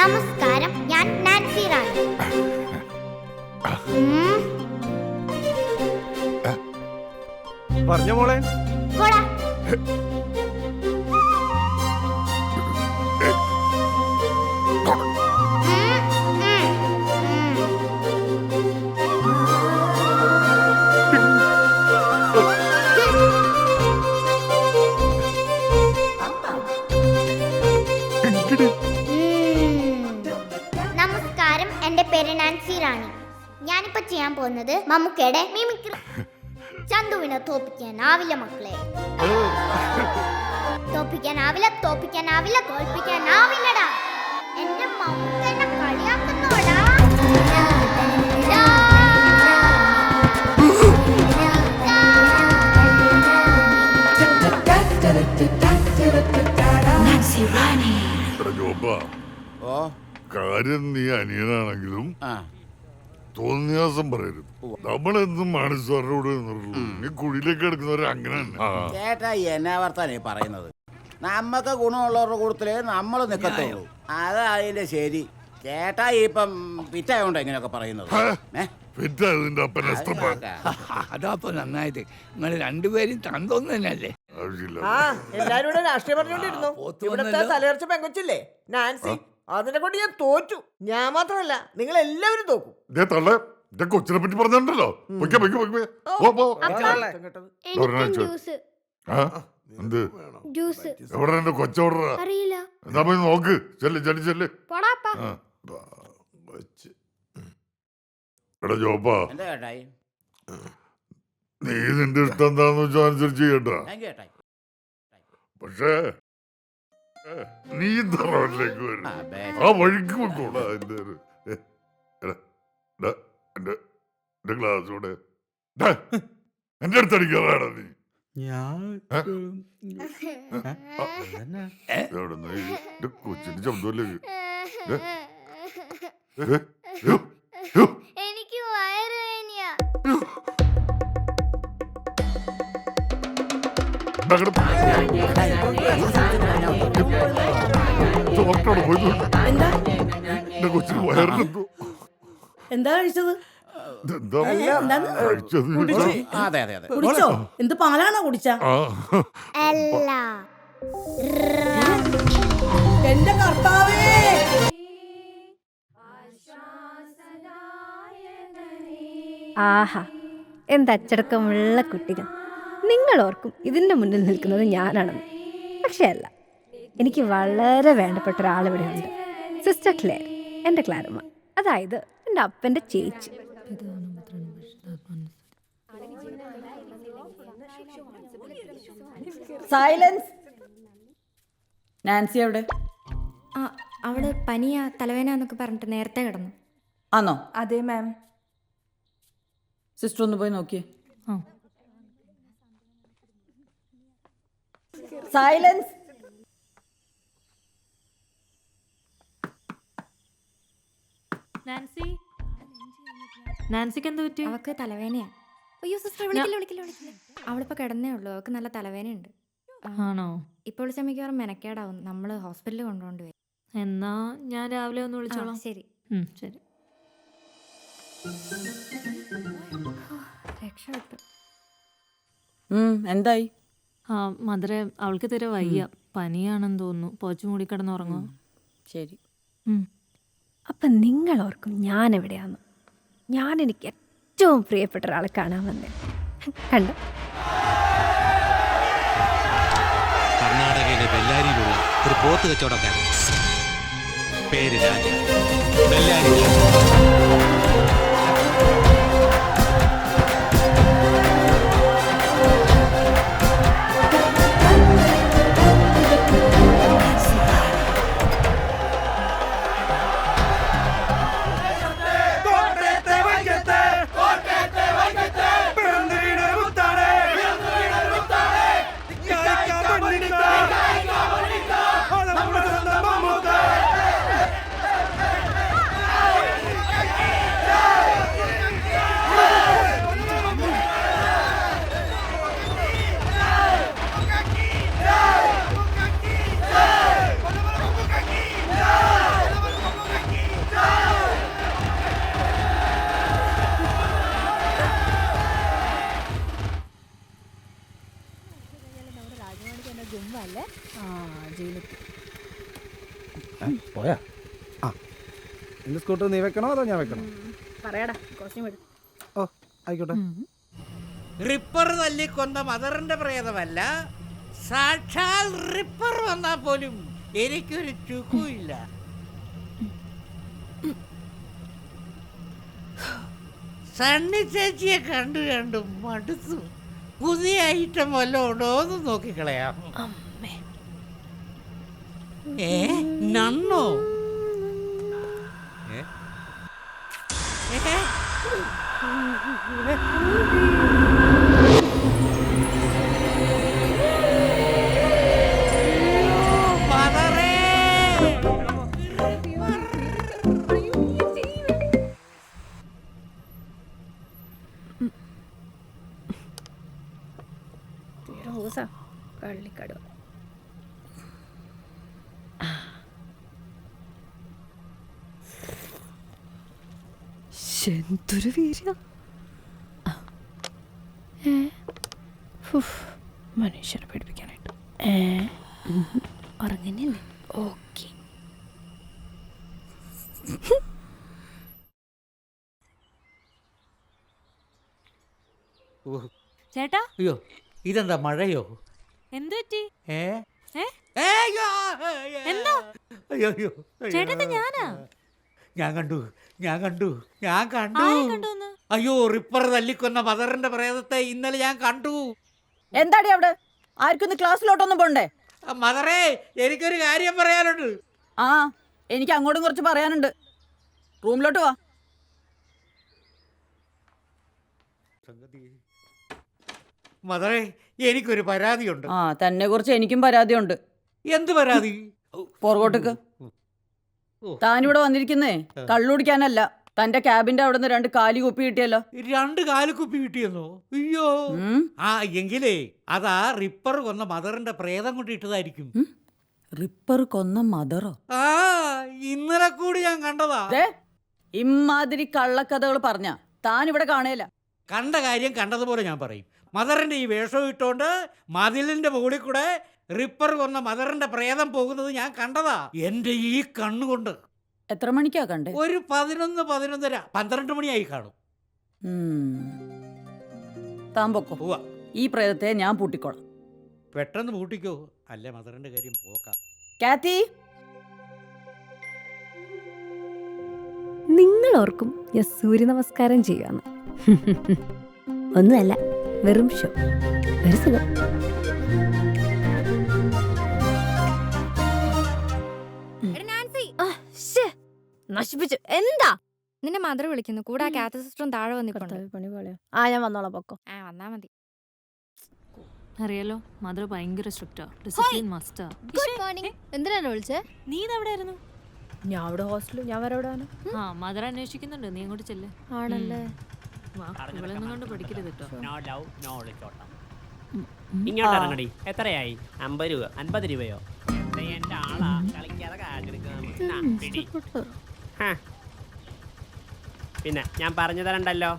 നമസ്കാരം, ഞാൻ നാൻസി റാണി. പറഞ്ഞ മോളെ. പോടാ. നമസ്കാരം, എന്റെ പേര് നാൻസി റാണി. ഞാനിപ്പോ ചെയ്യാൻ പോകുന്നത് മമ്മൂക്കയുടെ മിമിക്രി. ചന്തുവിനെ തോൽപ്പിക്കാനാവില്ല മക്കളെ, തോൽപ്പിക്കാനാവില്ല, തോൽപ്പിക്കാനാവില്ല, തോൽപ്പിക്കാനാവില്ലടാ. എന്റെ മമ്മൂക്ക എന്നെ കളിയാക്കുന്നോടാ. കാര്യം നീ അനിയനാണെങ്കിലും തോന്നിയാസം പറയരുത്. നമ്മളെന്നും മാണിസാറിനോട് നീ കുഴിയിലേക്ക് എടുക്കുന്നവരെ അങ്ങനെ തന്നെ. ചേട്ടാ എന്നാ വർത്താനേ പറയുന്നത്? നമ്മക്ക് ഗുണമുള്ളവരുടെ കൂട്ടത്തിലേ നമ്മൾ നിക്കത്തുള്ളൂ. അതാ അതിന്റെ ശരി. ചേട്ടാ ഇപ്പം പിറ്റായോണ്ട് എങ്ങനെയൊക്കെ പറയുന്നത്? അതാപ്പോ നന്നായത്. നിങ്ങൾ രണ്ടുപേരും തന്തോന്ന് തന്നെയല്ലേ? എല്ലാരും കൂടെ രാഷ്ട്രീയം പറഞ്ഞോണ്ടിരുന്നു. ഇവിടത്തെ തലയർച്ച പെങ്കൊച്ചില്ലേ നാൻസി, അതിനെ കൊണ്ട് ഞാൻ തോറ്റു. ഞാൻ മാത്രമല്ല, നിങ്ങൾ എല്ലാവരും തോക്കും. കൊച്ചിനെ പറ്റി പറഞ്ഞോ? എവിടെ കൊച്ചോടറാ? എന്നാ പോയി നോക്ക്. ചെല്ല് ചെല്ലി ചെല്ല്. എടാ ജോപ്പാ, നീ നിന്റെ ഇഷ്ടം എന്താന്ന് വെച്ചാൽ അനുസരിച്ച് ചെയ്യട്ടാ. പക്ഷേ നീ തറവാട്ടിലേക്ക് വരും, ആ വഴിക്ക് വെക്കോടാ. എന്റെ ക്ലാസ് കൂടെ എന്റെ അടുത്ത് അടിക്കാറാടാ നീ. കൊച്ചിന് ശബ്ദമല്ലേ? എനിക്ക് വയറുവേദനയാ. ഡോക്ടറോട് പോയി. കൊച്ചിന് വയറിനെന്തോ. എന്താ കഴിച്ചത്? കുടിച്ചോ? എന്ത് പാലാണോ കുടിച്ച? എന്റെ കർത്താവേ! ആഹാ, എന്തച്ചടക്കമുള്ള കുട്ടികൾ. നിങ്ങൾ ഓർക്കും ഇതിൻ്റെ മുന്നിൽ നിൽക്കുന്നത് ഞാനാണെന്ന്. പക്ഷേ അല്ല, എനിക്ക് വളരെ വേണ്ടപ്പെട്ട ഒരാളിവിടെ ഉണ്ട്. സിസ്റ്റർ ക്ലെയർ, എൻ്റെ ക്ലാരമ്മ, അതായത് എൻ്റെ അപ്പൻ്റെ ചേച്ചി. സൈലൻസ്. നാൻസി എവിടെ? അവള് പനിയാ, തലവേന എന്നൊക്കെ പറഞ്ഞിട്ട് നേരത്തെ കിടന്നു. ആണോ? അതെ മാം. സിസ്റ്റർ ഒന്ന് പോയി നോക്കിയേ. സൈലൻസ്. നാൻസിക്ക് എന്ത് പറ്റി? അവൾക്ക് തലവേനയാ. അയ്യോ സിസ്റ്റർ, വിളിക്കില്ല. അവളിപ്പോ കിടന്നേ ഉള്ളൂ, അവൾക്ക് നല്ല തലവേനയുണ്ട്. ആണോ? ഇപ്പോൾ വിളിച്ചാൽ മിക്കവാറും മെനക്കേടാവും. നമ്മള് ഹോസ്പിറ്റലിൽ കൊണ്ടുപോകേണ്ടി വരും. എന്നാ ഞാൻ രാവിലെ ഒന്ന് വിളിച്ചോളാം. ശരി ശരി. രക്ഷപ്പെട്ടു. എന്തായി? മധുര, അവൾക്ക് തീരെ വയ്യ, പനിയാണെന്ന് തോന്നുന്നു. പോച്ചു മൂടി കിടന്നുറങ്ങോ. ശരി. അപ്പൊ നിങ്ങൾ ഓർക്കും ഞാൻ എവിടെയാന്ന്. ഞാൻ എനിക്ക് ഏറ്റവും പ്രിയപ്പെട്ട ഒരാളെ കാണാൻ വന്നേ. കണ്ടോ? കർണാടകയിലെ ബെല്ലാരിയിലുള്ള ഒരു പോത്ത് കച്ചവടക്കാരൻ, പേര് രാജ. ബെല്ലാരി എന്റെ സ്കൂട്ടർ നീ വെക്കണോ അതോ ഞാൻ വെക്കണോ? പറയാടാ കോസ്റ്റ്യൂം എടു. ഓ ആയിക്കോട്ടെ. റിപ്പർ തല്ലിക്കൊന്ന മദറിന്റെ പ്രേതമല്ല, സാക്ഷാൽ റിപ്പർ വന്നാ പോലും എനിക്കൊരു ചുക്കുമില്ല. സണ്ണി ചേച്ചിയെ കണ്ടു കണ്ടു മടുത്തു. പുതിയ ഐറ്റം വല്ലതും ഉണ്ടോ എന്ന് നോക്കിക്കളയാം. നന്നോ? റോസാ കള്ളിക്കടുവ. എന്തൊരു വീര്യ. മനുഷ്യനെ പേടിപ്പിക്കാനായിട്ട് ഉറങ്ങുന്നില്ലേ? ഓക്കെ. ചേട്ടാ അയ്യോ, ഇതെന്താ മഴയോ? എന്ത് പറ്റി? ഏ? ഏ? അയ്യോ, എന്താ? അയ്യോ, അയ്യോ, ചേട്ടാ ഇത് ഞാനാ. ഞാൻ കണ്ടു. ആരെ കണ്ടുവന്ന്? അയ്യോ, റിപ്പർ തല്ലിക്കൊന്ന മദറിന്റെ പ്രേതത്തെ ഇന്നലെ ഞാൻ കണ്ടു. എന്താടി അവിടെ? ആർക്കൊന്ന് ക്ലാസ്സിലോട്ടൊന്നും പോണ്ടേ? മദറേ, എനിക്കൊരു കാര്യം പറയാനുണ്ട്. ആ, എനിക്ക് അങ്ങോട്ടും കുറച്ച് പറയാനുണ്ട്. റൂമിലോട്ട് വാ. മദറേ, എനിക്കൊരു പരാതിയുണ്ട്. ആ, തന്നെ കുറിച്ച് എനിക്കും പരാതിയുണ്ട്. എന്ത് പരാതി? പുറകോട്ടേക്ക്. താനിവിടെ വന്നിരിക്കുന്നേ കള്ളുടിക്കാനല്ല. തന്റെ ക്യാബിന്റെ അവിടെ നിന്ന് 2 കാലി കുപ്പി കിട്ടിയല്ലോ. 2 കാലുകുപ്പി കിട്ടിയെന്നോ? അയ്യോ. ആ, എങ്കിലേ അതാ റിപ്പർ കൊന്ന മദറിന്റെ പ്രേതം കൊണ്ട് ഇട്ടതായിരിക്കും. റിപ്പർ കൊന്ന മദറോ? ആ, ഇന്നലെ കൂടി ഞാൻ കണ്ടതാ. ഇമാതിരി കള്ളക്കഥകൾ പറഞ്ഞ താൻ ഇവിടെ കാണേല. കണ്ട കാര്യം കണ്ടതുപോലെ ഞാൻ പറയും. മദറിന്റെ ഈ വേഷം ഇട്ടോണ്ട് മതിലിന്റെ മുകളിൽ കൂടെ റിപ്പർ കൊന്ന മദറിന്റെ പ്രേതം പോകുന്നത് ഞാൻ കണ്ടതാ, എന്റെ ഈ കണ്ണുകൊണ്ട്. എത്ര മണിക്കാ കണ്ടേ? ഒരു 11, 11:30, 12 മണിയായി കാണും. താൻ പൊക്കോ. ഈ പ്രേതത്തെ ഞാൻ പൂട്ടിക്കോളാം. പെട്ടെന്ന് പൂട്ടിക്കോ, അല്ലേ മദറിന്റെ കാര്യം പോക്കാം. കാത്തി, നിങ്ങൾ ഓർക്കും ഞാൻ സൂര്യ നമസ്കാരം ചെയ്യാന്ന്. ഒന്നുമല്ല, വെറും ഷോ. ഒരു സുഖം. നശിപ്പിച്ചു. എന്താ നിന്നെ മദർ വിളിക്കുന്നു. കൂടെ ആ കാത്ത സിസ്റ്ററും താഴെ വന്നിട്ടുണ്ട്. പണി പോലെയോ? ആ, ഞാൻ വന്നോളാം, പൊക്കോ. വന്നാ മതി. അറിയാലോ, മദർ ഭയങ്കര സ്ട്രിക്റ്റാ. ഡിസിപ്ലിൻ മസ്റ്റാ. Good morning. എന്തിനാണ് വിളിച്ചേ? നീ ഇതെവിടെയായിരുന്നു? ഞാൻ അവിടെ ഹോസ്റ്റലിൽ. ഞാൻ വരെ അവിടെ ആ, മദർ അന്വേഷിക്കുന്നുണ്ട്. നീ അങ്ങോട്ട് ചെല്ലേ. ആണല്ലേ? ഇവളൊന്നും കൊണ്ട് പഠിക്കരുത് കേട്ടോ. ഇങ്ങോട്ട് ഇറങ്ങടി. എത്രയായി? 50 രൂപ. 50 രൂപയോ? എന്റെ ആളാ, കളിക്കാതെ കാശെടുക്കുക. പിന്നെ ഞാൻ പറഞ്ഞു തരണ്ടല്ലോ,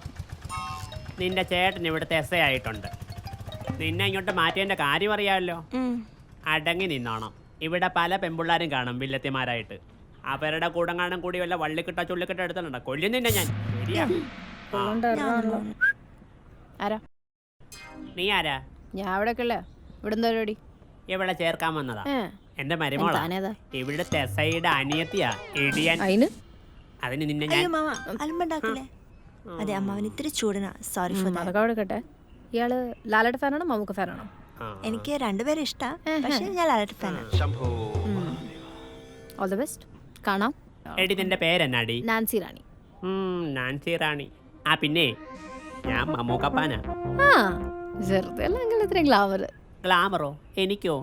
നിന്റെ ചേട്ടൻ ഇവിടുത്തെ എസ് ആയിട്ടുണ്ട്. നിന്നെ ഇങ്ങോട്ട് മാറ്റിയതിന്റെ കാര്യം അറിയാമല്ലോ. അടങ്ങി നിന്നോണം. ഇവിടെ പല പെൺപിള്ളാരും കാണും വില്ലത്തിമാരായിട്ട്. അവരുടെ കൂടങ്ങാനും കൂടി വല്ല വള്ളിക്കിട്ട ചുള്ളിക്കിട്ട എടുത്തിട്ടുണ്ടോ കൊല്ലും നിന്നെ ഞാൻ. ആരാ നീ ആരാ? ഞാൻ അവിടെ ഇവിടെ എന്താ പരിപാടി? ഇവിടെ ചേർക്കാൻ വന്നതാ. എന്റെ മരുമോളാ. ഇവിടുത്തെ എസ്ഐയുടെ അനിയത്തിയാ ഇടിയൻ. അതിന് നിന്നെ ഞാൻ അലമ്പണ്ടാക്കില്ലേ? അതെ, അമ്മാവൻ ഇത്തിരി ചൂടനാ. Sorry for that. അതൊക്കെ അവിടെ കേട്ടെ. ഇയാള് ലാലേട്ട ഫാനാണോ മമ്മൂക്ക ഫാനാണോ? എനിക്ക് രണ്ടുപേരും ഇഷ്ടാ, പക്ഷെ ഞാൻ ലാലേട്ട ഫാനാ. All the best. കാണാം. എടി നിന്റെ പേരെന്നാടി? നാൻസി റാണി. നാൻസി റാണി. ആ പിന്നെ ഞാൻ മമ്മൂക്കപ്പാനാ. ആ, വെറുതെ അല്ല ഇത്രയും ഗ്ലാമർ. ഗ്ലാമറോ? എനിക്കോ?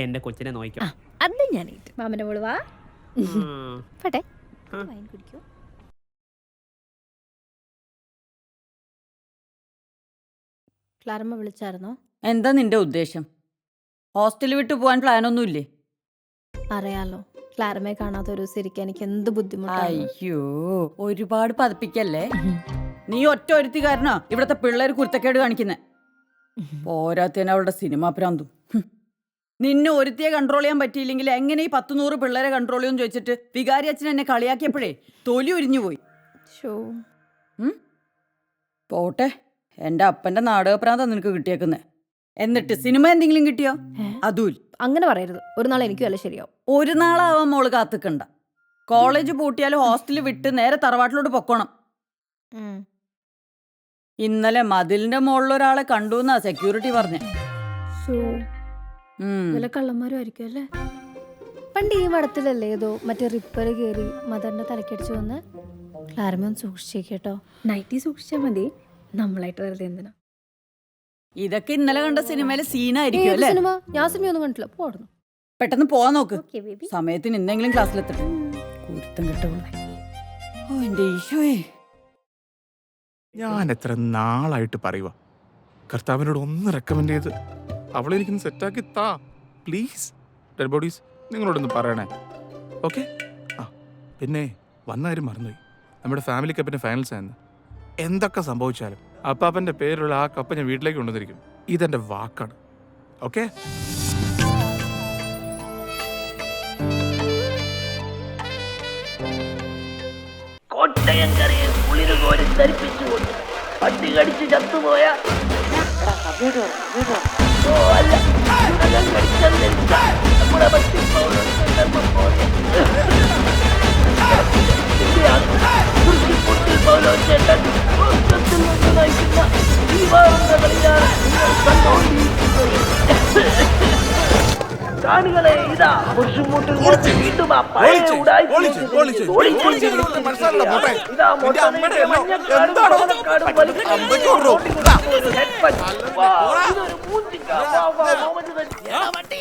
എന്റെ കൊച്ചിനെ നോക്കിക്കോ. അത് ഞാൻ മാമന്റെ മോള് വാ. പട്ടെ വൈൻ കുടിക്കോ? ക്ലാരമ്മ വിളിച്ചായിരുന്നോ? എന്താ നിന്റെ ഉദ്ദേശം? ഹോസ്റ്റലിൽ വിട്ടു പോവാൻ പ്ലാനൊന്നുമില്ലേ? അറിയാലോ, ക്ലാരമ്മയെ കാണാത്ത ഒരു ദിവസം ഇരിക്കാൻ എനിക്ക് എന്ത് ബുദ്ധിമുട്ടാണ്. അയ്യോ, ഒരുപാട് പതപ്പിക്കല്ലേ. നീ ഒറ്റ ഒരുത്തി കാരണോ ഇവിടത്തെ പിള്ളേർ കുരുത്തക്കേട് കാണിക്കുന്നേ. പോരാത്തതിന് അവളുടെ സിനിമാ പ്രാന്തും. നിന്നെ ഒരുത്തിയെ കൺട്രോൾ ചെയ്യാൻ പറ്റിയില്ലെങ്കിൽ എങ്ങനെ ഈ 10-100 പിള്ളേരെ കൺട്രോൾ ചെയ്യുമെന്ന് ചോദിച്ചിട്ട് വികാരി അച്ഛൻ എന്നെ കളിയാക്കിയപ്പോഴേ തൊലി ഉരിഞ്ഞു പോയി. പോട്ടെ, എൻ്റെ അപ്പൻ്റെ നാടകപ്രാന്താ നിനക്ക് കിട്ടിയേക്കുന്നേ. എന്നിട്ട് സിനിമ എന്തെങ്കിലും കിട്ടിയോ? അതും അങ്ങനെ പറയരുത്, ഒരു നാൾ എനിക്ക് വല്ല ശരിയാവും. ഒരു നാളാവാൻ മോള് കാത്തിക്കണ്ട. കോളേജ് പൂട്ടിയാലും ഹോസ്റ്റലിൽ വിട്ട് നേരെ തറവാട്ടിലോട്ട് പൊക്കോണം. ഇന്നലെ മതിലിന്റെ മുകളിൽ ഒരാളെ കണ്ടു എന്നാ സെക്യൂരിറ്റി പറഞ്ഞേ. വല്ല കള്ളന്മാരും ആയിരിക്കും അല്ലേ? പണ്ട് ഈ വടത്തിലല്ലേ ഏതോ മറ്റേ റിപ്പർ കയറി മദറിന്റെ തലക്കടിച്ചു വന്ന്. ക്ലാരമ ഒന്ന് സൂക്ഷിച്ചേട്ടോ. നൈറ്റി സൂക്ഷിച്ചാൽ മതി, നമ്മളായിട്ട് വെറുതെ എന്തിനാ. ഇതൊക്കെ ഇന്നലെ കണ്ട സിനിമയിലെ സീനായിരിക്കും അല്ലേ? സിനിമ ഞാൻ സിനിമയൊന്നും കണ്ടില്ല, പോടുന്നു. പെട്ടെന്ന് പോവാൻ നോക്ക്, സമയത്തിന് ഇന്നെങ്കിലും ക്ലാസ്സിലെത്തട്ടെ. കുരുത്തം കിട്ടുള്ളൂ. ഓ എന്റെ ഈശോയെ, ഞാൻ എത്ര നാളായിട്ട് പറയുക കർത്താവിനോട് ഒന്ന് റെക്കമെൻഡ് ചെയ്ത് അവളെനിക്കൊന്ന് സെറ്റാക്കി താ പ്ലീസ്. ഡെഡ് ബോഡീസ് നിങ്ങളോടൊന്ന് പറയണേ, ഓക്കെ? ആ പിന്നെ വന്ന കാര്യം മറന്നുപോയി, നമ്മുടെ ഫാമിലി കപ്പിൻ്റെ ഫൈനൽസ് ആയിരുന്നു. എന്തൊക്കെ സംഭവിച്ചാലും അപ്പാപ്പൻ്റെ പേരുള്ള ആ കപ്പ് ഞാൻ വീട്ടിലേക്ക് കൊണ്ടുവന്നിരിക്കും. ഇതെൻ്റെ വാക്കാണ്, ഓക്കെ? കോട്ടയങ്കരയെ കുളിര് കോരി ധരിപ്പിച്ചുകൊണ്ട് പട്ടി കടിച്ച് ചത്തുപോയ നമ്മുടെ പട്ടി നയിക്കുന്ന ഈ വാർത്ത കളിയാണ് നിങ്ങൾ കണ്ടുകൊണ്ടിരിക്കുന്നത്. കാണികളെ ഇതാ വീണ്ടും ആ പഴയ ഉടായിപ്പ് ഇതാ മൊട്ടയുടെ മഞ്ഞക്കാടും ചോലക്കാടും വലിച്ചു ഒരു ഹെഡ്പഞ്ച്. ഇതൊരു മൂഞ്ചിക്ക. മുഹമ്മദ്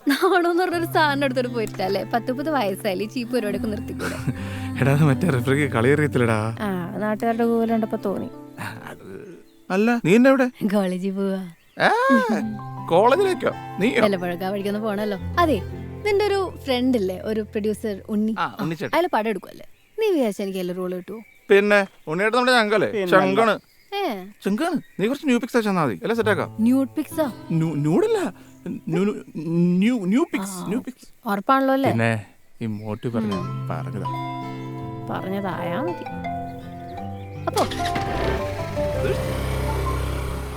നാണോന്ന് പറഞ്ഞൊരു സാറിന്റെ അടുത്തോട് പോയിട്ടല്ലേ? 10-30 വയസ്സായാലും ചീപ്പ് പരിപാടിയൊക്കെ നിർത്തിക്കൂടെ? എടാ മറ്റേ റെഫറിക്ക് കളിയറിയത്തില്ലടാ. ആ നാട്ടുകാരുടെ കൂലണ്ടപ്പോ തോന്നി. അല്ല നീ എന്നെ എവിടെ? കോളേജിൽ പോവാ. കോളേജിലേക്കോ? നീ വിലപ്പഴക്കാ പഠിക്കുന്ന പോണല്ലോ. അതെ, നിന്റെ ഒരു ഫ്രണ്ട് ഇല്ലേ, ഒരു പ്രൊഡ്യൂസർ ഉണ്ണി, അയാൾ പടം എടുക്കുമല്ലേ? നീ വിചാരിച്ച എനിക്ക് എല്ലാ റോള് കിട്ടുമോ? പിന്നെ ഉണ്ണിയേട്ടൻ നമ്മുടെ ചങ്കല്ലേ? ചങ്കാണ്. ചങ്കാണ്. നീ കുറച്ച് ന്യൂ പിക്സ് അയച്ചാൽ മതി, എല്ലാം സെറ്റാക്കാം. ന്യൂഡ് പിക്സാ? ന്യൂഡല്ല, ന്യൂ പിക്സ്. ഉറപ്പാണല്ലോ അല്ലേ? പിന്നെ ഈ മോട്ടി പറഞ്ഞതാ. പറഞ്ഞതായാ മതി. അപ്പോ